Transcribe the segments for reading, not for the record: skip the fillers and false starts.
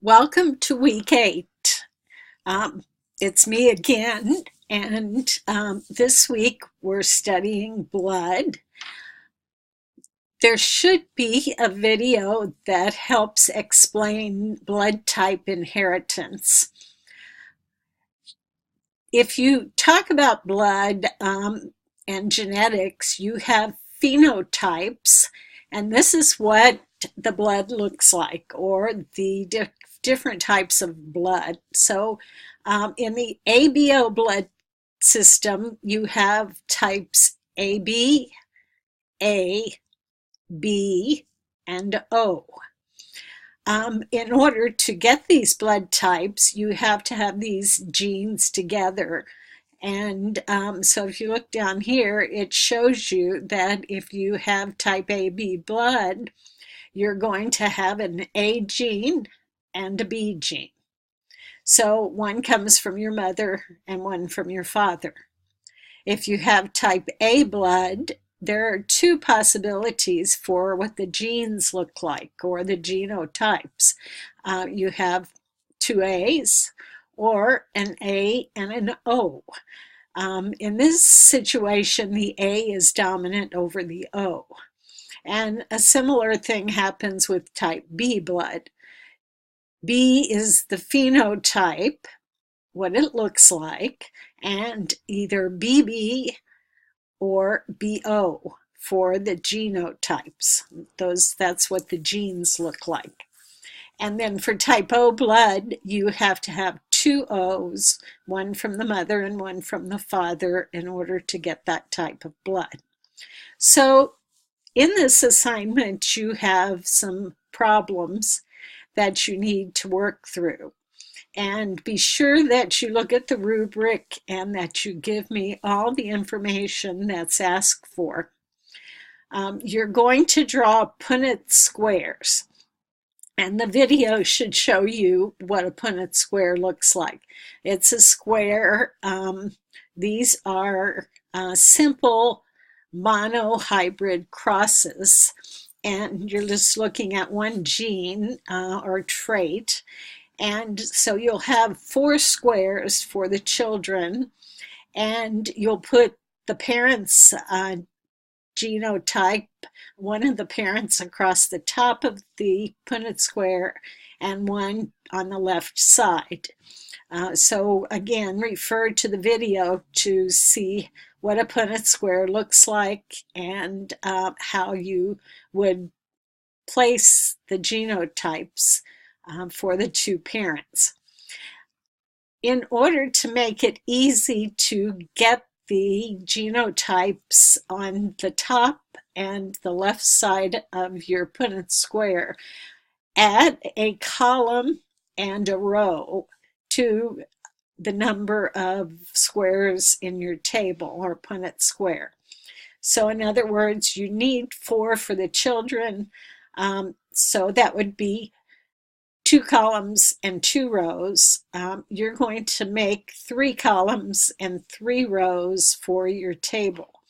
Welcome to week 8. It's me again, and this week we're studying blood. There should be a video that helps explain blood type inheritance. If you talk about blood and genetics, you have phenotypes, and this is what the blood looks like, or the different types of blood. So in the ABO blood system, you have types AB, A, B, and O. In order to get these blood types, you have to have these genes together. And so if you look down here, it shows you that if you have type AB blood, you're going to have an A gene and a B gene. So one comes from your mother and one from your father. If you have type A blood, there are two possibilities for what the genes look like, or the genotypes. You have two A's, or an A and an O. In this situation, the A is dominant over the O. And a similar thing happens with type B blood. B is the phenotype, what it looks like, and either BB or BO for the genotypes. That's what the genes look like. And then for type O blood, you have to have two O's, one from the mother and one from the father, in order to get that type of blood. So in this assignment, you have some problems that you need to work through. And be sure that you look at the rubric and that you give me all the information that's asked for. You're going to draw Punnett squares, and the video should show you what a Punnett square looks like. It's a square. These are simple monohybrid crosses, and you're just looking at one gene or trait. And so you'll have 4 squares for the children, and you'll put the parents' genotype, one of the parents, across the top of the Punnett square and one on the left side. So again, refer to the video to see what a Punnett square looks like and how you would place the genotypes for the 2 parents. In order to make it easy to get the genotypes on the top and the left side of your Punnett square, add a column and a row to the number of squares in your table, or Punnett square. So in other words, you need 4 for the children, so that would be 2 columns and 2 rows. You're going to make 3 columns and 3 rows for your table.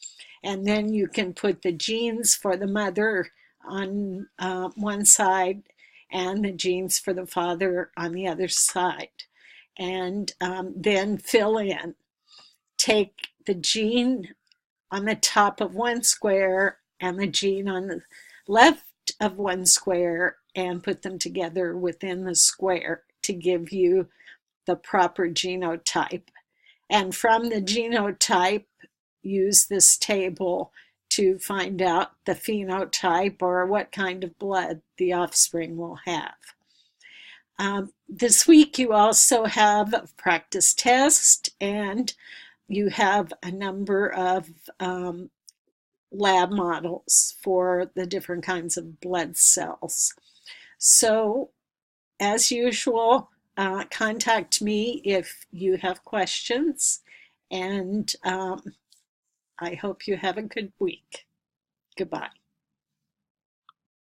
And then you can put the genes for the mother on one side and the genes for the father on the other side. And then fill in. Take the gene on the top of one square and the gene on the left of one square, and put them together within the square to give you the proper genotype. And from the genotype, use this table to find out the phenotype, or what kind of blood the offspring will have. This week you also have a practice test, and you have a number of lab models for the different kinds of blood cells. So, as usual, contact me if you have questions, and I hope you have a good week. Goodbye.